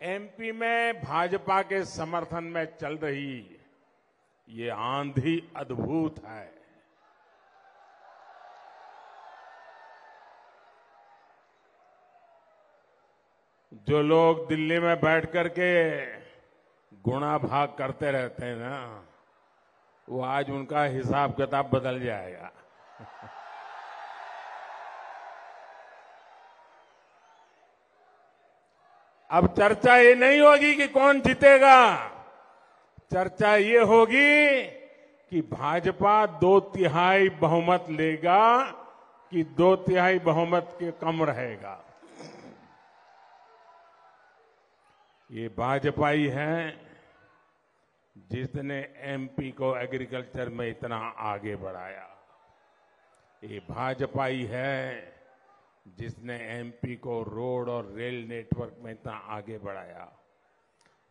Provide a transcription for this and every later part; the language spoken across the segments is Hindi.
एमपी में भाजपा के समर्थन में चल रही ये आंधी अद्भुत है। जो लोग दिल्ली में बैठ करके गुणा भाग करते रहते हैं ना, वो आज उनका हिसाब किताब बदल जाएगा। अब चर्चा ये नहीं होगी कि कौन जीतेगा, चर्चा ये होगी कि भाजपा 2/3 बहुमत लेगा कि 2/3 बहुमत के कम रहेगा। ये भाजपा ही है जिसने एमपी को एग्रीकल्चर में इतना आगे बढ़ाया। ये भाजपा ही है जिसने एमपी को रोड और रेल नेटवर्क में इतना आगे बढ़ाया।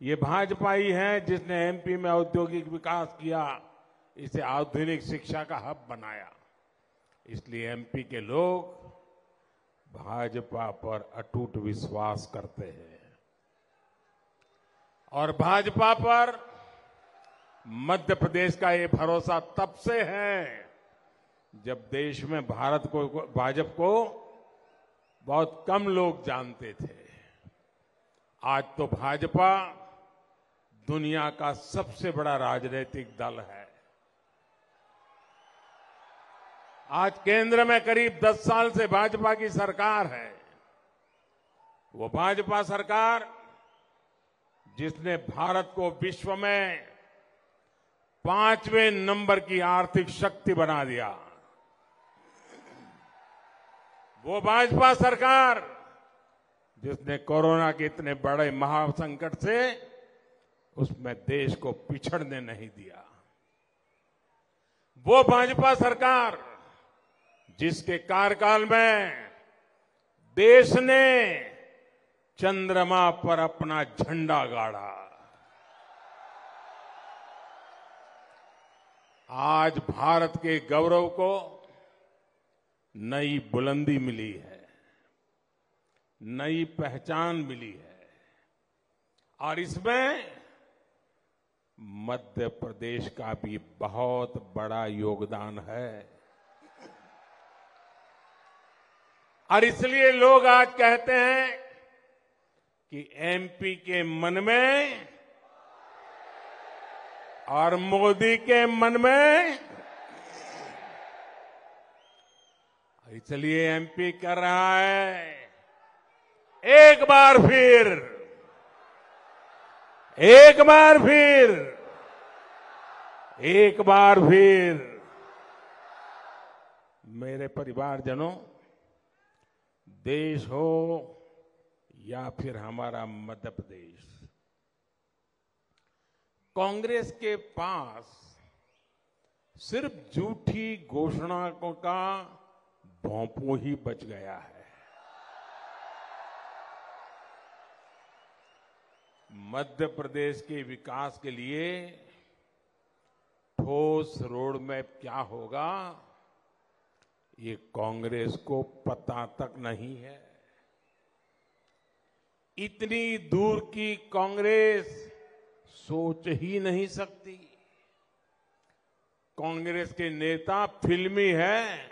ये भाजपा ही है जिसने एमपी में औद्योगिक विकास किया, इसे आधुनिक शिक्षा का हब बनाया। इसलिए एमपी के लोग भाजपा पर अटूट विश्वास करते हैं और भाजपा पर मध्य प्रदेश का ये भरोसा तब से है जब देश में भाजपा को बहुत कम लोग जानते थे। आज तो भाजपा दुनिया का सबसे बड़ा राजनीतिक दल है। आज केंद्र में करीब 10 साल से भाजपा की सरकार है। वो भाजपा सरकार जिसने भारत को विश्व में 5वें नंबर की आर्थिक शक्ति बना दिया। वो भाजपा सरकार जिसने कोरोना के इतने बड़े महासंकट से उसमें देश को पिछड़ने नहीं दिया। वो भाजपा सरकार जिसके कार्यकाल में देश ने चंद्रमा पर अपना झंडा गाड़ा। आज भारत के गौरव को नई बुलंदी मिली है, नई पहचान मिली है और इसमें मध्य प्रदेश का भी बहुत बड़ा योगदान है। और इसलिए लोग आज कहते हैं कि एमपी के मन में और मोदी के मन में, इसलिए एमपी कर रहा है एक बार फिर मेरे परिवारजनों, देश हो या फिर हमारा मध्य प्रदेश, कांग्रेस के पास सिर्फ झूठी घोषणाओं का भोंपू ही बच गया है। मध्य प्रदेश के विकास के लिए ठोस रोड मैप क्या होगा, ये कांग्रेस को पता तक नहीं है। इतनी दूर की कांग्रेस सोच ही नहीं सकती। कांग्रेस के नेता फिल्मी हैं,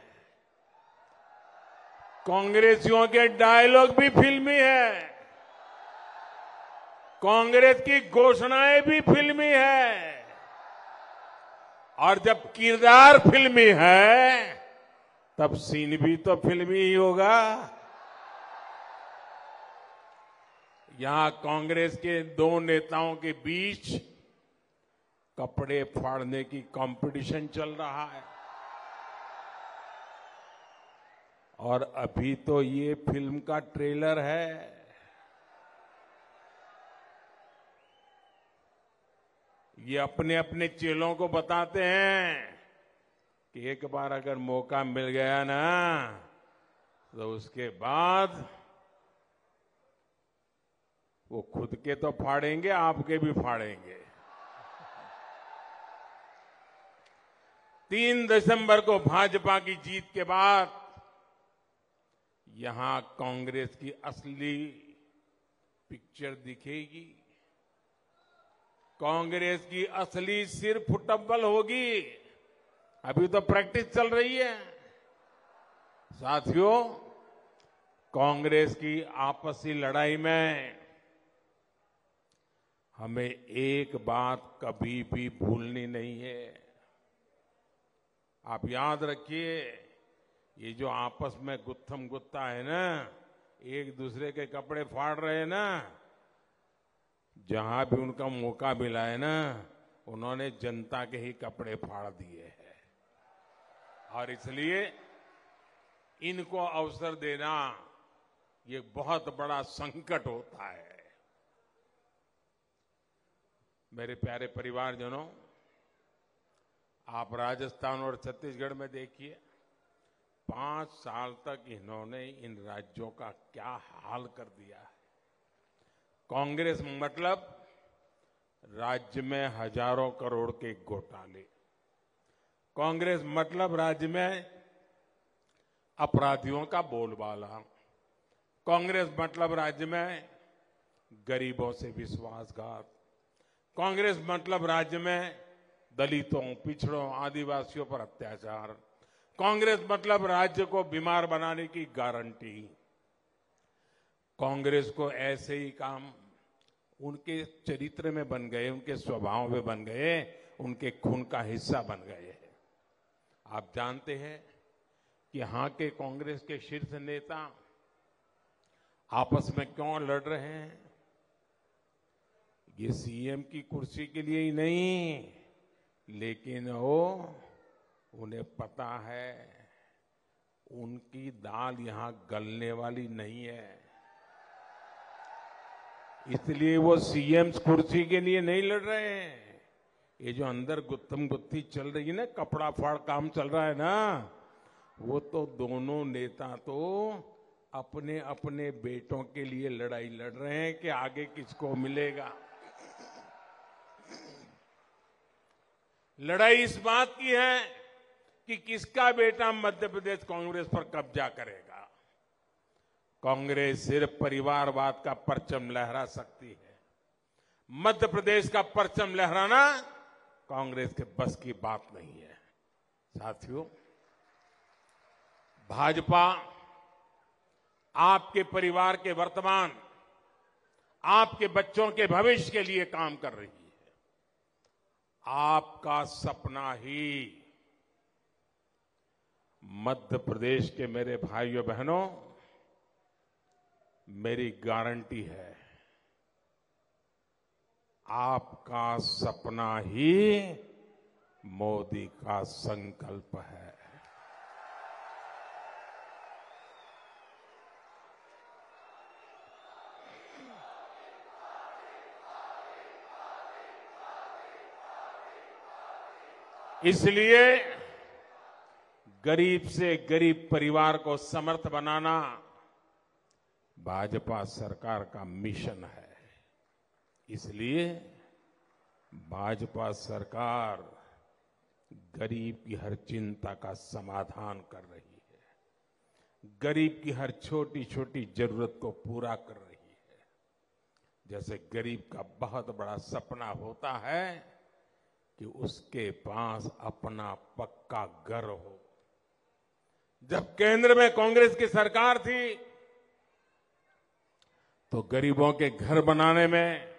कांग्रेसियों के डायलॉग भी फिल्मी है, कांग्रेस की घोषणाएं भी फिल्मी है और जब किरदार फिल्मी है तब सीन भी तो फिल्मी ही होगा। यहां कांग्रेस के दो नेताओं के बीच कपड़े फाड़ने की कंपटीशन चल रहा है और अभी तो ये फिल्म का ट्रेलर है। ये अपने अपने चेलों को बताते हैं कि एक बार अगर मौका मिल गया ना तो उसके बाद वो खुद के तो फाड़ेंगे, आपके भी फाड़ेंगे। 3 दिसंबर को भाजपा की जीत के बाद यहां कांग्रेस की असली पिक्चर दिखेगी। कांग्रेस की असली सिर फुटबॉल होगी। अभी तो प्रैक्टिस चल रही है। साथियों, कांग्रेस की आपसी लड़ाई में हमें एक बात कभी भी भूलनी नहीं है। आप याद रखिए, ये जो आपस में गुत्थम गुत्ता है ना, एक दूसरे के कपड़े फाड़ रहे हैं ना, जहां भी उनका मौका मिला है ना, उन्होंने जनता के ही कपड़े फाड़ दिए हैं। और इसलिए इनको अवसर देना ये बहुत बड़ा संकट होता है। मेरे प्यारे परिवारजनों, आप राजस्थान और छत्तीसगढ़ में देखिए, 5 साल तक इन्होंने इन राज्यों का क्या हाल कर दिया है। कांग्रेस मतलब राज्य में हजारों करोड़ के घोटाले, कांग्रेस मतलब राज्य में अपराधियों का बोलबाला, कांग्रेस मतलब राज्य में गरीबों से विश्वासघात, कांग्रेस मतलब राज्य में दलितों, पिछड़ों, आदिवासियों पर अत्याचार, कांग्रेस मतलब राज्य को बीमार बनाने की गारंटी। कांग्रेस को ऐसे ही काम उनके चरित्र में बन गए, उनके स्वभाव में बन गए, उनके खून का हिस्सा बन गए हैं। आप जानते हैं कि यहां के कांग्रेस के शीर्ष नेता आपस में क्यों लड़ रहे हैं? ये सीएम की कुर्सी के लिए ही नहीं, लेकिन उन्हें पता है उनकी दाल यहां गलने वाली नहीं है। इसलिए वो सीएम कुर्सी के लिए नहीं लड़ रहे हैं। ये जो अंदर गुत्थम गुत्थी चल रही है ना, कपड़ा फाड़ काम चल रहा है ना, वो तो दोनों नेता तो अपने अपने बेटों के लिए लड़ाई लड़ रहे हैं कि आगे किसको मिलेगा। लड़ाई इस बात की है कि किसका बेटा मध्य प्रदेश कांग्रेस पर कब्जा करेगा। कांग्रेस सिर्फ परिवारवाद का परचम लहरा सकती है। मध्य प्रदेश का परचम लहराना कांग्रेस के बस की बात नहीं है। साथियों, भाजपा आपके परिवार के वर्तमान, आपके बच्चों के भविष्य के लिए काम कर रही है। आपका सपना ही मध्य प्रदेश के मेरे भाइयों बहनों, मेरी गारंटी है, आपका सपना ही मोदी का संकल्प है। इसलिए गरीब से गरीब परिवार को समर्थ बनाना भाजपा सरकार का मिशन है। इसलिए भाजपा सरकार गरीब की हर चिंता का समाधान कर रही है, गरीब की हर छोटी छोटी जरूरत को पूरा कर रही है। जैसे गरीब का बहुत बड़ा सपना होता है कि उसके पास अपना पक्का घर हो। जब केंद्र में कांग्रेस की सरकार थी तो गरीबों के घर बनाने में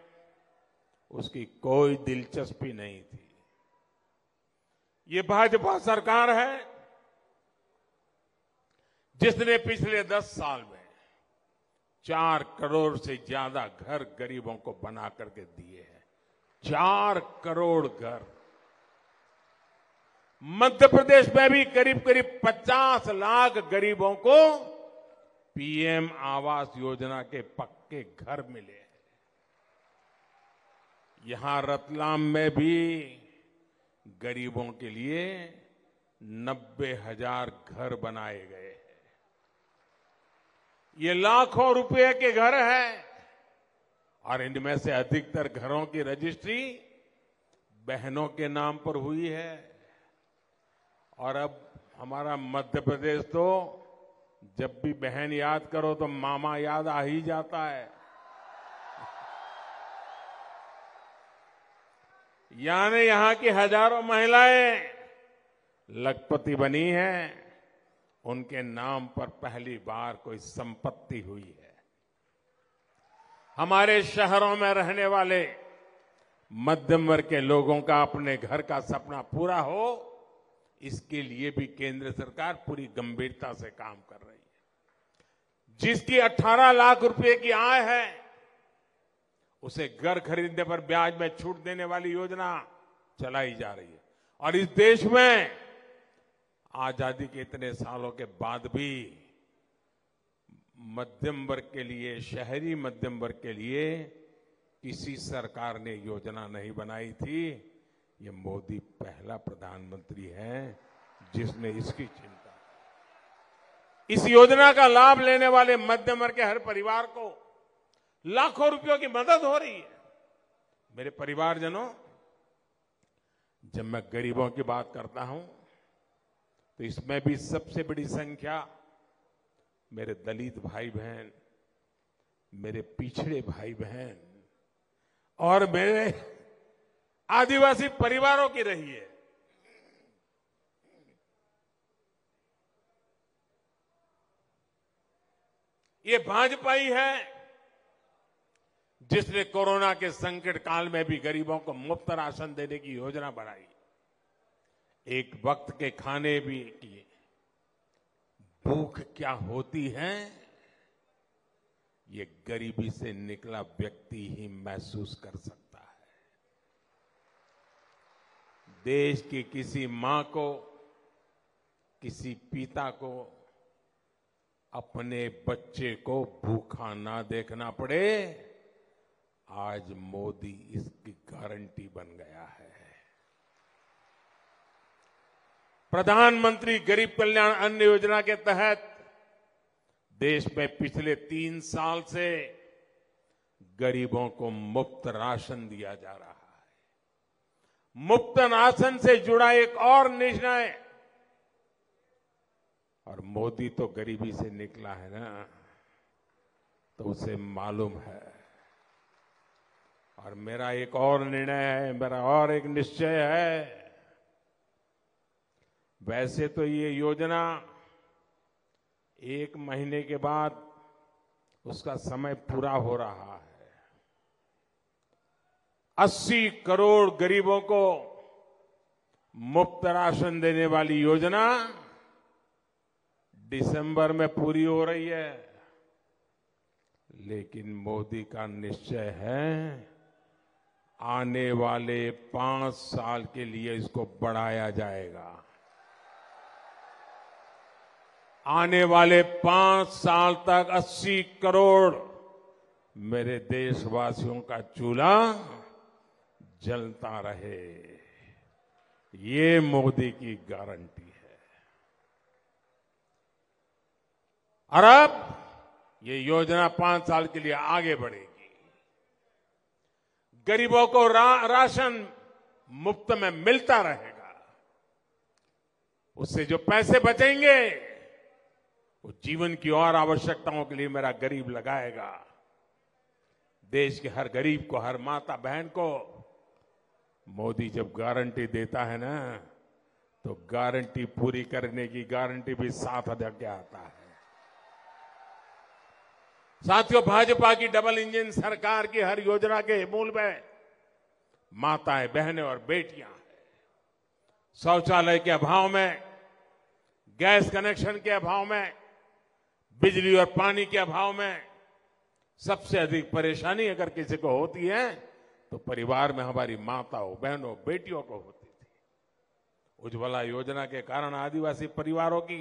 उसकी कोई दिलचस्पी नहीं थी। ये भाजपा सरकार है जिसने पिछले 10 साल में 4 करोड़ से ज्यादा घर गरीबों को बना करके दिए हैं। 4 करोड़ घर। मध्य प्रदेश में भी करीब करीब 50 लाख गरीबों को पीएम आवास योजना के पक्के घर मिले हैं। यहां रतलाम में भी गरीबों के लिए 90,000 घर बनाए गए हैं। ये लाखों रुपए के घर हैं और इनमें से अधिकतर घरों की रजिस्ट्री बहनों के नाम पर हुई है। और अब हमारा मध्य प्रदेश तो जब भी बहन याद करो तो मामा याद आ ही जाता है। यानी यहां की हजारों महिलाएं लखपति बनी हैं, उनके नाम पर पहली बार कोई संपत्ति हुई है। हमारे शहरों में रहने वाले मध्यम वर्ग के लोगों का अपने घर का सपना पूरा हो, इसके लिए भी केंद्र सरकार पूरी गंभीरता से काम कर रही है। जिसकी 18 लाख रुपए की आय है, उसे घर खरीदने पर ब्याज में छूट देने वाली योजना चलाई जा रही है। और इस देश में आजादी के इतने सालों के बाद भी मध्यम वर्ग के लिए, शहरी मध्यम वर्ग के लिए किसी सरकार ने योजना नहीं बनाई थी। ये मोदी पहला प्रधानमंत्री है जिसने इसकी चिंता की। इस योजना का लाभ लेने वाले मध्यम वर्ग के हर परिवार को लाखों रुपयों की मदद हो रही है। मेरे परिवारजनों, जब मैं गरीबों की बात करता हूं तो इसमें भी सबसे बड़ी संख्या मेरे दलित भाई बहन, मेरे पिछड़े भाई बहन और मेरे आदिवासी परिवारों की रही है। ये भाजपाई है जिसने कोरोना के संकट काल में भी गरीबों को मुफ्त राशन देने की योजना बनाई, एक वक्त के खाने भी किए। भूख क्या होती है, ये गरीबी से निकला व्यक्ति ही महसूस कर सकता है। देश की किसी मां को, किसी पिता को अपने बच्चे को भूखा ना देखना पड़े, आज मोदी इसकी गारंटी बन गया है। प्रधानमंत्री गरीब कल्याण अन्न योजना के तहत देश में पिछले 3 साल से गरीबों को मुफ्त राशन दिया जा रहा है। मुफ्त राशन से जुड़ा एक और निर्णय, और मोदी तो गरीबी से निकला है ना, तो उसे मालूम है। और मेरा एक और निर्णय है, मेरा और एक निश्चय है। वैसे तो ये योजना 1 महीने के बाद उसका समय पूरा हो रहा है। 80 करोड़ गरीबों को मुफ्त राशन देने वाली योजना दिसंबर में पूरी हो रही है। लेकिन मोदी का निश्चय है आने वाले 5 साल के लिए इसको बढ़ाया जाएगा। आने वाले 5 साल तक 80 करोड़ मेरे देशवासियों का चूल्हा जलता रहे, ये मोदी की गारंटी है। और अब ये योजना 5 साल के लिए आगे बढ़ेगी। गरीबों को राशन मुफ्त में मिलता रहेगा। उससे जो पैसे बचेंगे वो जीवन की और आवश्यकताओं के लिए मेरा गरीब लगाएगा। देश के हर गरीब को, हर माता बहन को मोदी जब गारंटी देता है ना, तो गारंटी पूरी करने की गारंटी भी साथ लेके आता है। साथियों, भाजपा की डबल इंजन सरकार की हर योजना के मूल में माताएं, बहनें और बेटियां हैं। शौचालय के अभाव में, गैस कनेक्शन के अभाव में, बिजली और पानी के अभाव में सबसे अधिक परेशानी अगर किसी को होती है तो परिवार में हमारी माताओं, बहनों, बेटियों को होती थी। उज्ज्वला योजना के कारण आदिवासी परिवारों की,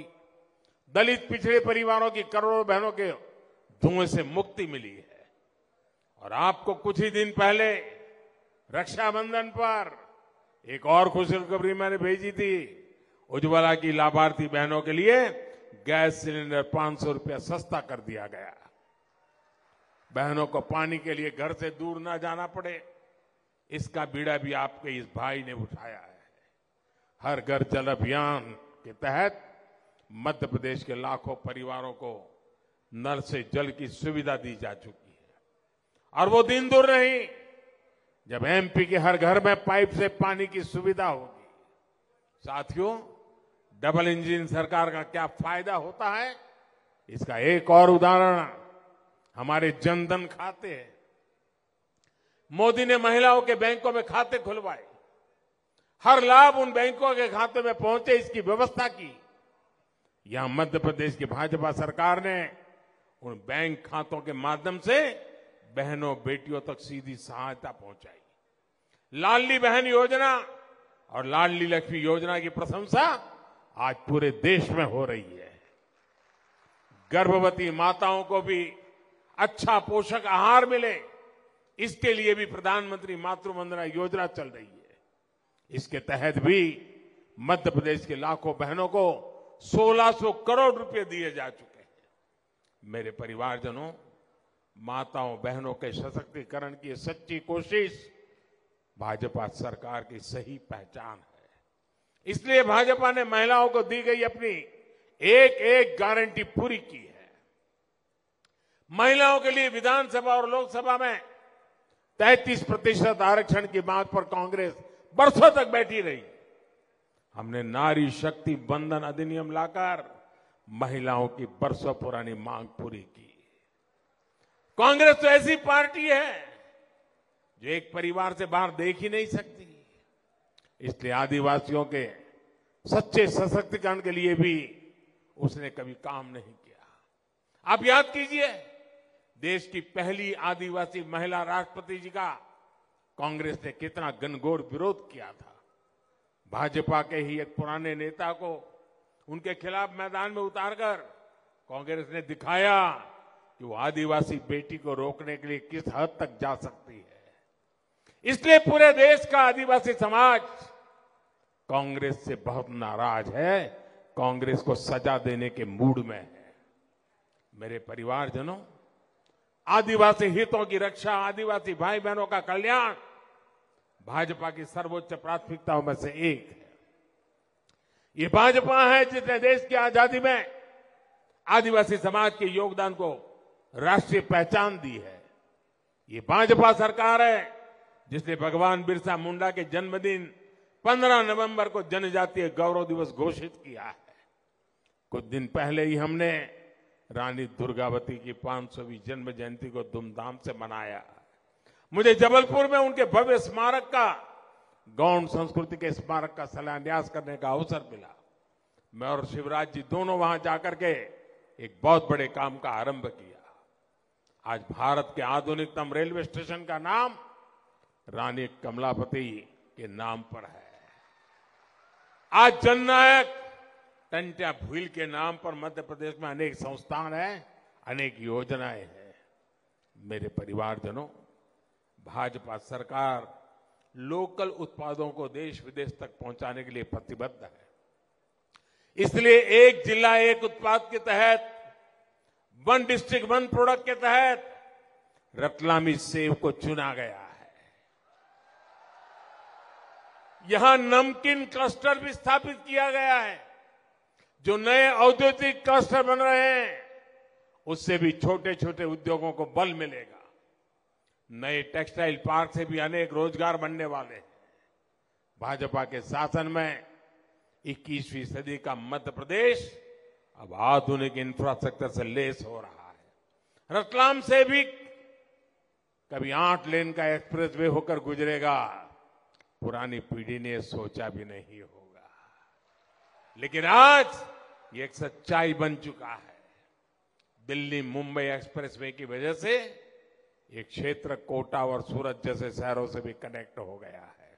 दलित पिछड़े परिवारों की करोड़ों बहनों के धुएं से मुक्ति मिली है। और आपको कुछ ही दिन पहले रक्षाबंधन पर एक और खुशखबरी मैंने भेजी थी। उज्ज्वला की लाभार्थी बहनों के लिए गैस सिलेंडर 500 रुपया सस्ता कर दिया गया। बहनों को पानी के लिए घर से दूर ना जाना पड़े, इसका बीड़ा भी आपके इस भाई ने उठाया है। हर घर जल अभियान के तहत मध्य प्रदेश के लाखों परिवारों को नल से जल की सुविधा दी जा चुकी है। और वो दिन दूर नहीं, जब एमपी के हर घर में पाइप से पानी की सुविधा होगी। साथियों, डबल इंजन सरकार का क्या फायदा होता है, इसका एक और उदाहरण हमारे जनधन खाते हैं। मोदी ने महिलाओं के बैंकों में खाते खुलवाए, हर लाभ उन बैंकों के खाते में पहुंचे, इसकी व्यवस्था की। यहां मध्य प्रदेश की भाजपा सरकार ने उन बैंक खातों के माध्यम से बहनों बेटियों तक सीधी सहायता पहुंचाई। लाडली बहन योजना और लाडली लक्ष्मी योजना की प्रशंसा आज पूरे देश में हो रही है। गर्भवती माताओं को भी अच्छा पोषक आहार मिले, इसके लिए भी प्रधानमंत्री मातृ वंदना योजना चल रही है। इसके तहत भी मध्य प्रदेश के लाखों बहनों को 1600 करोड़ रुपए दिए जा चुके हैं। मेरे परिवारजनों, माताओं बहनों के सशक्तिकरण की सच्ची कोशिश भाजपा सरकार की सही पहचान है। इसलिए भाजपा ने महिलाओं को दी गई अपनी एक एक गारंटी पूरी की है। महिलाओं के लिए विधानसभा और लोकसभा में 33% आरक्षण की बात पर कांग्रेस बरसों तक बैठी रही। हमने नारी शक्ति बंधन अधिनियम लाकर महिलाओं की बरसों पुरानी मांग पूरी की। कांग्रेस तो ऐसी पार्टी है जो एक परिवार से बाहर देख ही नहीं सकती। इसलिए आदिवासियों के सच्चे सशक्तिकरण के लिए भी उसने कभी काम नहीं किया। आप याद कीजिए, देश की पहली आदिवासी महिला राष्ट्रपति जी का कांग्रेस ने कितना घनघोर विरोध किया था। भाजपा के ही एक पुराने नेता को उनके खिलाफ मैदान में उतारकर कांग्रेस ने दिखाया कि वो आदिवासी बेटी को रोकने के लिए किस हद तक जा सकती है। इसलिए पूरे देश का आदिवासी समाज कांग्रेस से बहुत नाराज है, कांग्रेस को सजा देने के मूड में है। मेरे परिवारजनों, आदिवासी हितों की रक्षा, आदिवासी भाई बहनों का कल्याण भाजपा की सर्वोच्च प्राथमिकताओं में से एक है। ये भाजपा है जिसने देश की आजादी में आदिवासी समाज के योगदान को राष्ट्रीय पहचान दी है। ये भाजपा सरकार है जिसने भगवान बिरसा मुंडा के जन्मदिन 15 नवंबर को जनजातीय गौरव दिवस घोषित किया है। कुछ दिन पहले ही हमने रानी दुर्गावती की 500वीं जन्म जयंती को धूमधाम से मनाया। मुझे जबलपुर में उनके भव्य स्मारक का, गौड़ संस्कृति के स्मारक का शिलान्यास करने का अवसर मिला। मैं और शिवराज जी दोनों वहां जाकर के एक बहुत बड़े काम का आरंभ किया। आज भारत के आधुनिकतम रेलवे स्टेशन का नाम रानी कमलापति के नाम पर है। आज जननायक टंट्या भील के नाम पर मध्य प्रदेश में अनेक संस्थान हैं, अनेक योजनाएं हैं। मेरे परिवारजनों, भाजपा सरकार लोकल उत्पादों को देश विदेश तक पहुंचाने के लिए प्रतिबद्ध है। इसलिए एक जिला एक उत्पाद के तहत, वन डिस्ट्रिक्ट वन प्रोडक्ट के तहत रतलामी सेब को चुना गया है। यहां नमकीन क्लस्टर भी स्थापित किया गया है। जो नए औद्योगिक क्लस्टर बन रहे हैं, उससे भी छोटे छोटे उद्योगों को बल मिलेगा। नए टेक्सटाइल पार्क से भी अनेक रोजगार बनने वाले हैं। भाजपा के शासन में 21वीं सदी का मध्य प्रदेश अब आधुनिक इंफ्रास्ट्रक्चर से लेस हो रहा है। रतलाम से भी कभी 8 लेन का एक्सप्रेस वे होकर गुजरेगा, पुरानी पीढ़ी ने सोचा भी नहीं होगा। लेकिन आज ये एक सच्चाई बन चुका है। दिल्ली मुंबई एक्सप्रेस वे की वजह से ये क्षेत्र कोटा और सूरत जैसे शहरों से भी कनेक्ट हो गया है।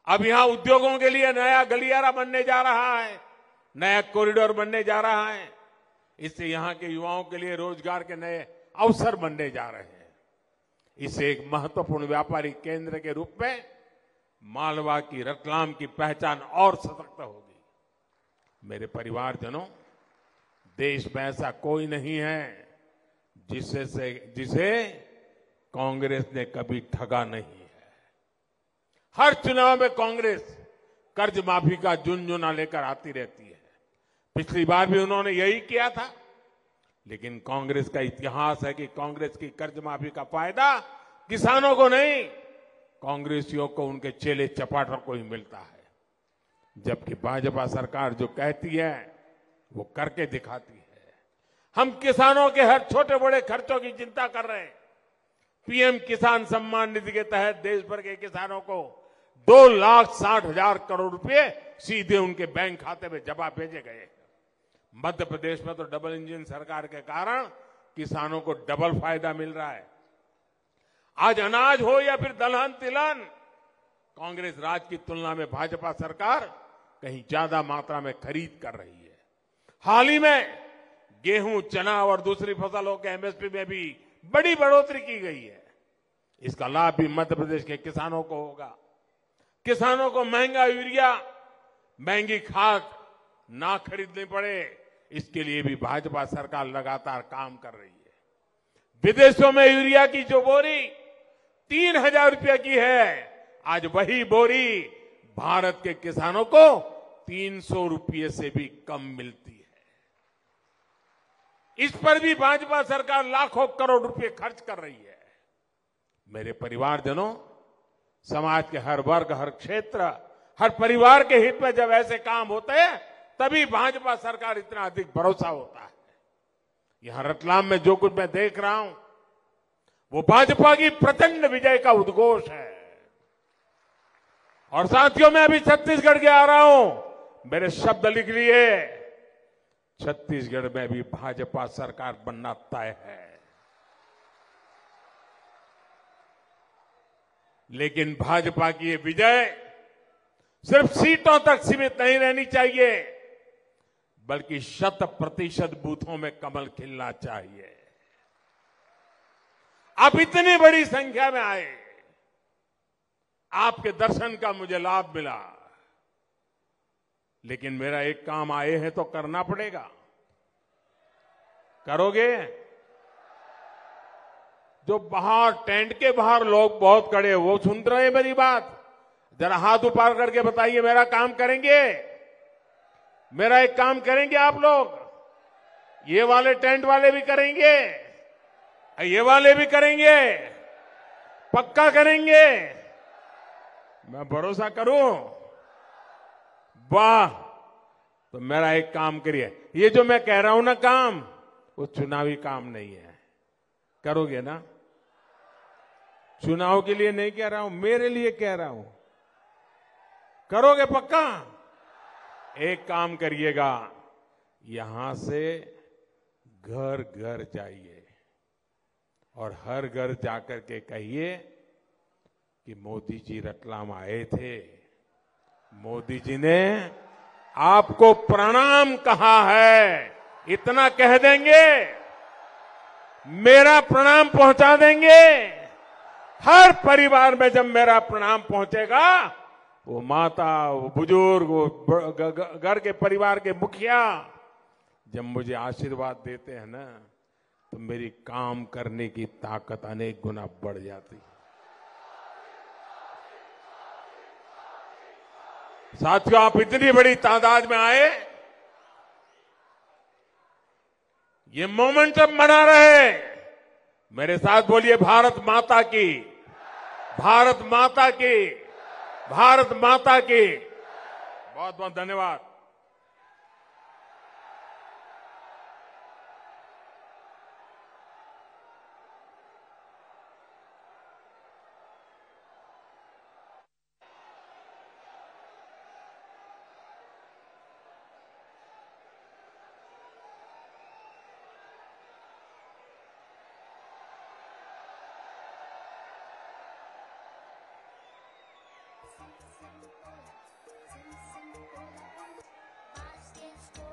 अब यहां उद्योगों के लिए नया गलियारा बनने जा रहा है, नया कॉरिडोर बनने जा रहा है। इससे यहां के युवाओं के लिए रोजगार के नए अवसर बनने जा रहे हैं। इसे एक महत्वपूर्ण व्यापारिक केंद्र के रूप में मालवा की, रतलाम की पहचान और सशक्त होगी। मेरे परिवारजनों, देश में ऐसा कोई नहीं है जिसे कांग्रेस ने कभी ठगा नहीं है। हर चुनाव में कांग्रेस कर्ज माफी का झुनझुना लेकर आती रहती है। पिछली बार भी उन्होंने यही किया था। लेकिन कांग्रेस का इतिहास है कि कांग्रेस की कर्ज माफी का फायदा किसानों को नहीं, कांग्रेसियों को उनके चेले चपाटर को ही मिलता है, जबकि भाजपा सरकार जो कहती है वो करके दिखाती है। हम किसानों के हर छोटे बड़े खर्चों की चिंता कर रहे हैं। पीएम किसान सम्मान निधि के तहत देश भर के किसानों को 2,60,000 करोड़ रुपए सीधे उनके बैंक खाते में जमा भेजे गए। मध्य प्रदेश में तो डबल इंजन सरकार के कारण किसानों को डबल फायदा मिल रहा है। आज अनाज हो या फिर दलहन तिलहन, कांग्रेस राज की तुलना में भाजपा सरकार कहीं ज्यादा मात्रा में खरीद कर रही है। हाल ही में गेहूं, चना और दूसरी फसलों के एमएसपी में भी बड़ी बढ़ोतरी की गई है। इसका लाभ भी मध्य प्रदेश के किसानों को होगा। किसानों को महंगा यूरिया, महंगी खाद ना खरीदनी पड़े, इसके लिए भी भाजपा सरकार लगातार काम कर रही है। विदेशों में यूरिया की जो बोरी 3,000 रुपये की है, आज वही बोरी भारत के किसानों को 300 रुपये से भी कम मिलती है। इस पर भी भाजपा सरकार लाखों करोड़ रुपए खर्च कर रही है। मेरे परिवारजनों, समाज के हर वर्ग, हर क्षेत्र, हर परिवार के हित में जब ऐसे काम होते हैं तभी भाजपा सरकार इतना अधिक भरोसा होता है। यहां रतलाम में जो कुछ मैं देख रहा हूं वो भाजपा की प्रचंड विजय का उद्घोष है। और साथियों, मैं अभी छत्तीसगढ़ के आ रहा हूं, मेरे शब्द लिख लिए, छत्तीसगढ़ में भी भाजपा सरकार बनना तय है। लेकिन भाजपा की ये विजय सिर्फ सीटों तक सीमित नहीं रहनी चाहिए, बल्कि 100% बूथों में कमल खिलना चाहिए। आप इतनी बड़ी संख्या में आए, आपके दर्शन का मुझे लाभ मिला, लेकिन मेरा एक काम आए हैं तो करना पड़ेगा। करोगे? जो बाहर टेंट के बाहर लोग बहुत खड़े हैं, वो सुन रहे हैं मेरी बात? जरा हाथ ऊपर करके बताइए, मेरा काम करेंगे? मेरा एक काम करेंगे आप लोग? ये वाले टेंट वाले भी करेंगे, ये वाले भी करेंगे, पक्का करेंगे? मैं भरोसा करूं? वाह! तो मेरा एक काम करिए, ये जो मैं कह रहा हूं ना काम, वो चुनावी काम नहीं है। करोगे ना? चुनाव के लिए नहीं कह रहा हूं, मेरे लिए कह रहा हूं। करोगे पक्का? एक काम करिएगा, यहां से घर घर जाइए और हर घर जाकर के कहिए कि मोदी जी रतलाम आए थे, मोदी जी ने आपको प्रणाम कहा है। इतना कह देंगे, मेरा प्रणाम पहुंचा देंगे। हर परिवार में जब मेरा प्रणाम पहुंचेगा, वो माता, वो बुजुर्ग, वो घर के परिवार के मुखिया जब मुझे आशीर्वाद देते हैं ना, तो मेरी काम करने की ताकत अनेक गुना बढ़ जाती है। साथियों, आप इतनी बड़ी तादाद में आए, ये मोमेंटम बना रहे। मेरे साथ बोलिए, भारत माता की, भारत माता की, भारत माता की। बहुत बहुत धन्यवाद। March gets